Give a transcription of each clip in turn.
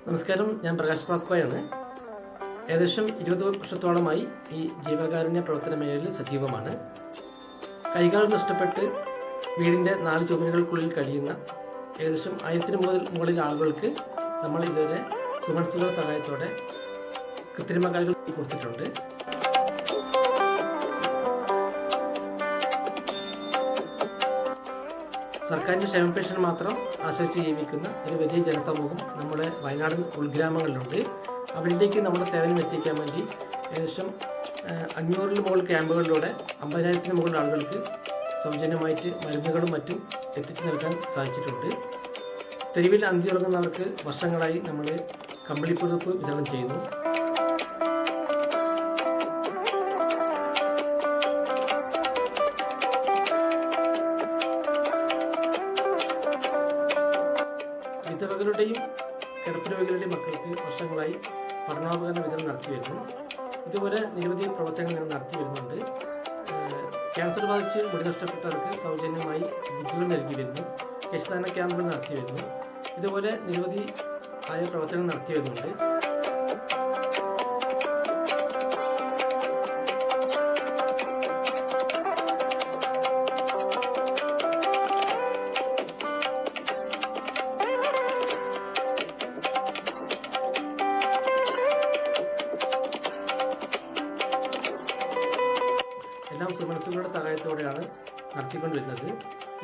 നമസ്കാരം, ഞാൻ പ്രകാശ് പാസ്കോയാണ്. ഏകദേശം 20 വർഷത്തോളമായി ഈ ജീവകാരുണ്യ പ്രവർത്തന മേഖലയിൽ സജീവമാണ്. കൈകാൽ നഷ്ടപ്പെട്ട് വീടിൻ്റെ 4 ചുമരുകൾക്കുള്ളിൽ കഴിയുന്ന ഏകദേശം 1000 മുകളിൽ ആളുകൾക്ക് നമ്മൾ ഇതുവരെ സുമൻസുകളുടെ സഹായത്തോടെ കൃത്രിമ കാലുകൾ കൊടുത്തിട്ടുണ്ട്. സർക്കാരിൻ്റെ ക്ഷേമ പെൻഷൻ മാത്രം ആശ്രയിച്ച് ജീവിക്കുന്ന ഒരു വലിയ ജനസമൂഹം നമ്മുടെ വയനാടൻ ഉൾഗ്രാമങ്ങളിലുണ്ട്. അവരിലേക്ക് നമ്മുടെ സേവനം എത്തിക്കാൻ വേണ്ടി ഏകദേശം 500 മുകളിൽ ക്യാമ്പുകളിലൂടെ 50,000 മുകളിൽ ആളുകൾക്ക് സൗജന്യമായിട്ട് മരുന്നുകളും മറ്റും എത്തിച്ചു നൽകാൻ സാധിച്ചിട്ടുണ്ട്. തെരുവിൽ അന്തിയുറങ്ങുന്നവർക്ക് വർഷങ്ങളായി നമ്മൾ കമ്പിളിപ്പുതപ്പ് വിതരണം ചെയ്യുന്നു. വിധവകളുടെയും കിടപ്പുരോഗികളുടെയും മക്കൾക്ക് വർഷങ്ങളായി പഠനോപകരണ വിതരണം നടത്തി വരുന്നു. ഇതുപോലെ നിരവധി പ്രവർത്തനങ്ങൾ ഞങ്ങൾ നടത്തി വരുന്നുണ്ട്. ക്യാൻസർ ബാധിച്ച് മുടി നഷ്ടപ്പെട്ടവർക്ക് സൗജന്യമായി വിഗുകൾ നൽകി വരുന്നു. യശദാന ക്യാമ്പുകൾ നടത്തി വരുന്നു. ഇതുപോലെ നിരവധി ആയ പ്രവർത്തനങ്ങൾ നടത്തി വരുന്നുണ്ട്. എല്ലാം സുമനസുകളുടെ സഹായത്തോടെയാണ് നടത്തിക്കൊണ്ടിരുന്നത്.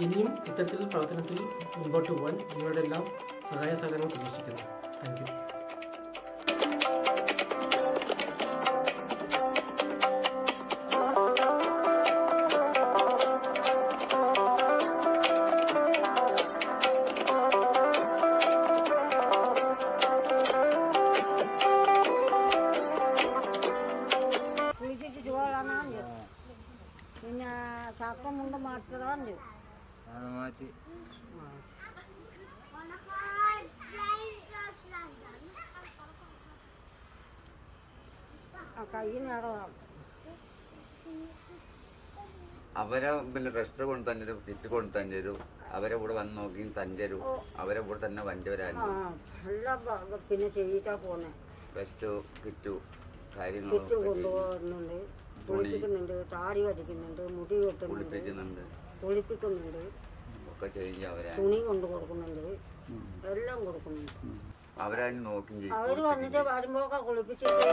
ഇനിയും ഇത്തരത്തിൽ പ്രവർത്തനത്തിൽ മുൻപോട്ട് പോകാൻ നിങ്ങളുടെ എല്ലാം സഹായ സഹകരണം പ്രതീക്ഷിക്കുന്നു. Thank you. പിന്നെ ചാക്കം കൊണ്ട് മാറ്റതാണ് കയ്യിനേറതാണ്. അവരെ പിന്നെ ഡ്രസ്സ് കൊണ്ട് തരും, കിറ്റ് കൊണ്ട് തരും, അവരെ കൂടെ വന്ന് നോക്കി തരും, അവരെ കൂടെ തന്നെ വണ്ടിവരാനും എല്ലാം പിന്നെ ചെയ്തിട്ടാ പോന്നെ. ഡ്രസ്സ് കിറ്റ് കാര്യങ്ങൾ കിറ്റ് കൊണ്ടുപോകുന്നുണ്ട്, കുളിപ്പിക്കുന്നുണ്ട്, താടി കടിക്കുന്നുണ്ട്, മുടി വെട്ടുന്നുണ്ട്, കുളിപ്പിക്കുന്നുണ്ട്, ഒക്കെ ചെയ്യും. അവരെ തുണി കൊണ്ട് കൊടുക്കുന്നുണ്ട്, എല്ലാം കൊടുക്കുന്നുണ്ട്. അവരാരും നോക്കും ചെയ്യും. അവര് വന്നിട്ട് വരുമ്പോഴൊക്കെ കുളിപ്പിച്ചിട്ട്